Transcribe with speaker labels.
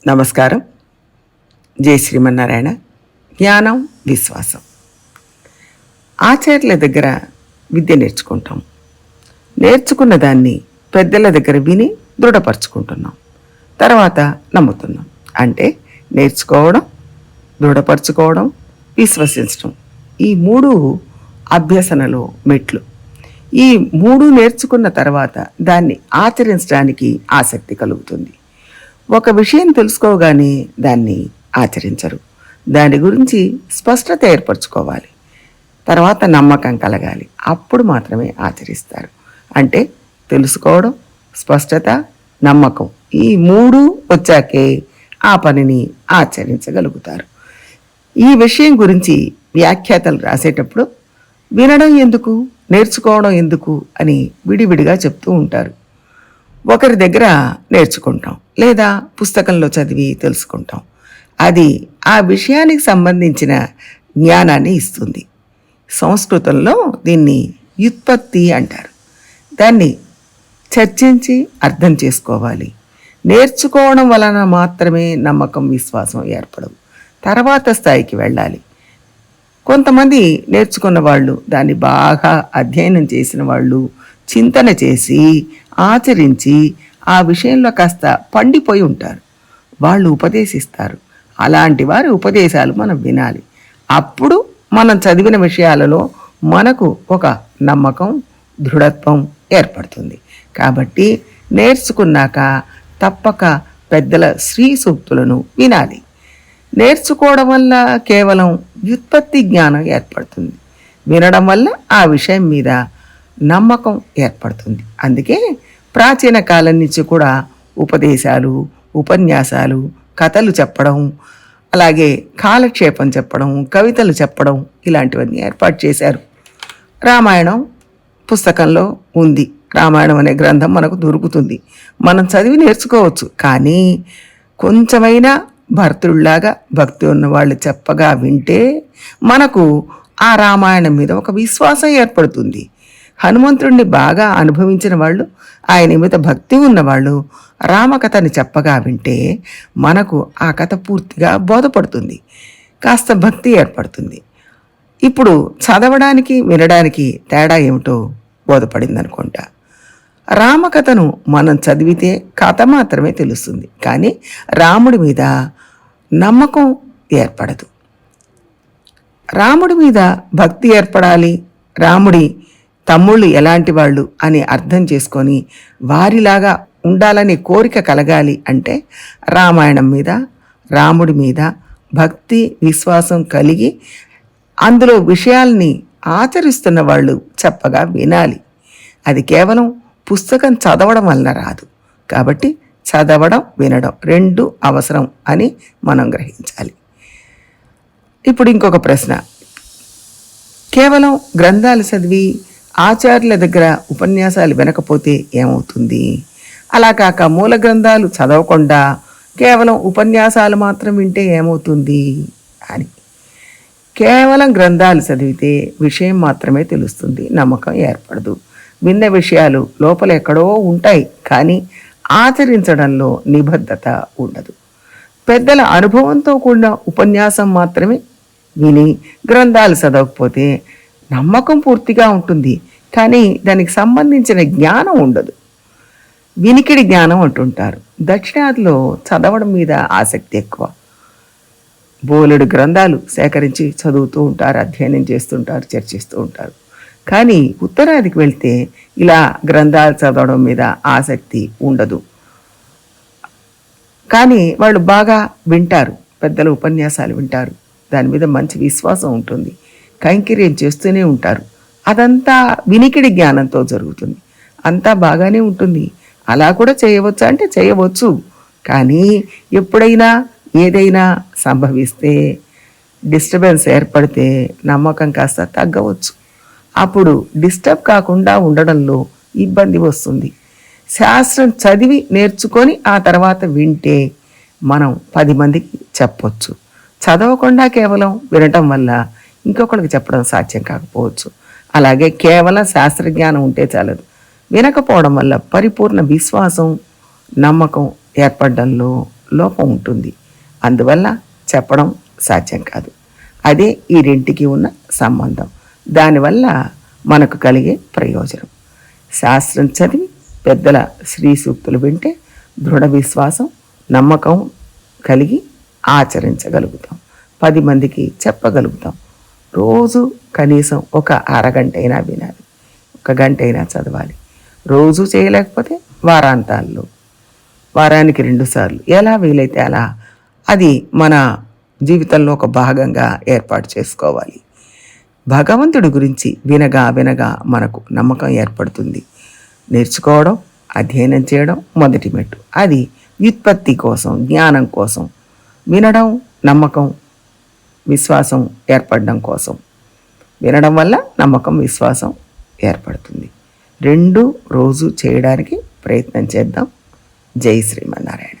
Speaker 1: నమస్కారం. జై శ్రీమన్నారాయణ. జ్ఞానం, విశ్వాసం. ఆచార్యుల దగ్గర విద్య నేర్చుకుంటాం. నేర్చుకున్న దాన్ని పెద్దల దగ్గర విని దృఢపరుచుకుంటున్నాం. తర్వాత నమ్ముతున్నాం. అంటే నేర్చుకోవడం, దృఢపరుచుకోవడం, విశ్వసించడం. ఈ మూడు అభ్యసనలో మెట్లు. ఈ మూడు నేర్చుకున్న తర్వాత దాన్ని ఆచరించడానికి ఆసక్తి కలుగుతుంది. ఒక విషయం తెలుసుకోగానే దాన్ని ఆచరించరు. దాని గురించి స్పష్టత ఏర్పరచుకోవాలి. తర్వాత నమ్మకం కలగాలి. అప్పుడు మాత్రమే ఆచరిస్తారు. అంటే తెలుసుకోవడం, స్పష్టత, నమ్మకం, ఈ మూడు వచ్చాకే ఆ పనిని ఆచరించగలుగుతారు. ఈ విషయం గురించి వ్యాఖ్యాతలు రాసేటప్పుడు వినడం ఎందుకు, నేర్చుకోవడం ఎందుకు అని విడివిడిగా చెప్తూ ఉంటారు. ఒకరి దగ్గర నేర్చుకుంటాం లేదా పుస్తకంలో చదివి తెలుసుకుంటాం. అది ఆ విషయానికి సంబంధించిన జ్ఞానాన్ని ఇస్తుంది. సంస్కృతంలో దీన్ని వ్యుత్పత్తి అంటారు. దాన్ని చర్చించి అర్థం చేసుకోవాలి. నేర్చుకోవడం వలన మాత్రమే నమ్మకం, విశ్వాసం ఏర్పడవు. తర్వాత స్థాయికి వెళ్ళాలి. కొంతమంది నేర్చుకున్న వాళ్ళు, దాన్ని బాగా అధ్యయనం చేసిన వాళ్ళు, చింతన చేసి ఆచరించి ఆ విషయంలో కాస్త పండిపోయి ఉంటారు. వాళ్ళు ఉపదేశిస్తారు. అలాంటి వారి ఉపదేశాలు మనం వినాలి. అప్పుడు మనం చదివిన విషయాలలో మనకు ఒక నమ్మకం, దృఢత్వం ఏర్పడుతుంది. కాబట్టి నేర్చుకున్నాక తప్పక పెద్దల శ్రీ సూక్తులను వినాలి. నేర్చుకోవడం వల్ల కేవలం వ్యుత్పత్తి జ్ఞానం ఏర్పడుతుంది. వినడం వల్ల ఆ విషయం మీద నమ్మకం ఏర్పడుతుంది. అందుకే ప్రాచీన కాలం నుంచి కూడా ఉపదేశాలు, ఉపన్యాసాలు, కథలు చెప్పడం, అలాగే కాలక్షేపం చెప్పడం, కవితలు చెప్పడం, ఇలాంటివన్నీ ఏర్పాటు చేశారు. రామాయణం పుస్తకంలో ఉంది. రామాయణం అనే గ్రంథం మనకు దొరుకుతుంది. మనం చదివి నేర్చుకోవచ్చు. కానీ కొంచెమైనా భర్తృల్లాగా భక్తి ఉన్న వాళ్ళు చెప్పగా వింటే మనకు ఆ రామాయణం మీద ఒక విశ్వాసం ఏర్పడుతుంది. హనుమంతుడిని బాగా అనుభవించిన వాళ్ళు, ఆయన మీద భక్తి ఉన్నవాళ్ళు రామకథని చెప్పగా వింటే మనకు ఆ కథ పూర్తిగా బోధపడుతుంది. కాస్త భక్తి ఏర్పడుతుంది. ఇప్పుడు చదవడానికి వినడానికి తేడా ఏమిటో బోధపడింది అనుకుంటా. రామకథను మనం చదివితే కథ మాత్రమే తెలుస్తుంది. కానీ రాముడి మీద నమ్మకం ఏర్పడదు. రాముడి మీద భక్తి ఏర్పడాలి. రాముడి తమ్ముళ్ళు ఎలాంటి వాళ్ళు అని అర్థం చేసుకొని వారిలాగా ఉండాలనే కోరిక కలగాలి అంటే రామాయణం మీద, రాముడి మీద భక్తి, విశ్వాసం కలిగి అందులో విషయాల్ని ఆచరిస్తున్న వాళ్ళు చెప్పగా వినాలి. అది కేవలం పుస్తకం చదవడం వల్ల రాదు. కాబట్టి చదవడం, వినడం రెండు అవసరం అని మనం గ్రహించాలి. ఇప్పుడు ఇంకొక ప్రశ్న. కేవలం గ్రంథాలు చదివి ఆచార్యుల దగ్గర ఉపన్యాసాలు వినకపోతే ఏమవుతుంది? అలా కాక మూల గ్రంథాలు చదవకుండా కేవలం ఉపన్యాసాలు మాత్రం వింటే ఏమవుతుంది అని. కేవలం గ్రంథాలు చదివితే విషయం మాత్రమే తెలుస్తుంది, నమ్మకం ఏర్పడదు. విన్న విషయాలు లోపల ఎక్కడో ఉంటాయి, కానీ ఆచరించడంలో నిబద్ధత ఉండదు. పెద్దల అనుభవంతో కూడిన ఉపన్యాసం మాత్రమే విని గ్రంథాలు చదవకపోతే నమ్మకం పూర్తిగా ఉంటుంది, కానీ దానికి సంబంధించిన జ్ఞానం ఉండదు. వినికిడి జ్ఞానం అంటుంటారు. దక్షిణాదిలో చదవడం మీద ఆసక్తి ఎక్కువ. బోలెడు గ్రంథాలు సేకరించి చదువుతూ ఉంటారు, అధ్యయనం చేస్తుంటారు, చర్చిస్తూ ఉంటారు. కానీ ఉత్తరాదికి వెళ్తే ఇలా గ్రంథాలు చదవడం మీద ఆసక్తి ఉండదు. కానీ వాళ్ళు బాగా వింటారు, పెద్దల ఉపన్యాసాలు వింటారు. దాని మీద మంచి విశ్వాసం ఉంటుంది. కైంకర్యం చేస్తూనే ఉంటారు. అదంతా వినికిడి జ్ఞానంతో జరుగుతుంది. అంతా బాగానే ఉంటుంది. అలా కూడా చేయవచ్చు అంటే చేయవచ్చు. కానీ ఎప్పుడైనా ఏదైనా సంభవిస్తే, డిస్టర్బెన్స్ ఏర్పడితే నమ్మకం కాస్త తగ్గవచ్చు. అప్పుడు డిస్టర్బ్ కాకుండా ఉండడంలో ఇబ్బంది వస్తుంది. శాస్త్రం చదివి నేర్చుకొని ఆ తర్వాత వింటే మనం 10 మందికి చెప్పొచ్చు. చదవకుండా కేవలం వినటం వల్ల ఇంకొకరికి చెప్పడం సాధ్యం కాకపోవచ్చు. అలాగే కేవలం శాస్త్రజ్ఞానం ఉంటే చాలదు. వినకపోవడం వల్ల పరిపూర్ణ విశ్వాసం, నమ్మకం ఏర్పడడంలో లోపం ఉంటుంది. అందువల్ల చెప్పడం సాధ్యం కాదు. అదే ఈ రెంటికి ఉన్న సంబంధం. దానివల్ల మనకు కలిగే ప్రయోజనం. శాస్త్రం చదివి పెద్దల శ్రీ సూక్తులు వింటే దృఢ విశ్వాసం, నమ్మకం కలిగి ఆచరించగలుగుతాం. 10 మందికి చెప్పగలుగుతాం. రోజు కనీసం ఒక అరగంట అయినా వినాలి, 1 గంట అయినా చదవాలి. రోజు చేయలేకపోతే వారాంతాల్లో, వారానికి 2 సార్లు, ఎలా వీలైతే అలా అది మన జీవితంలో ఒక భాగంగా ఏర్పాటు చేసుకోవాలి. భగవంతుడి గురించి వినగా వినగా మనకు నమ్మకం ఏర్పడుతుంది. నేర్చుకోవడం, అధ్యయనం చేయడం మొదటి మెట్టు. అది వ్యుత్పత్తి కోసం, జ్ఞానం కోసం. వినడం, నమ్మకం, విశ్వాసం ఏర్పడడం కోసం. వినడం వల్ల నమ్మకం, విశ్వాసం ఏర్పడుతుంది. 2 రోజు చేయడానికి ప్రయత్నం చేద్దాం. జై శ్రీమన్నారాయణ.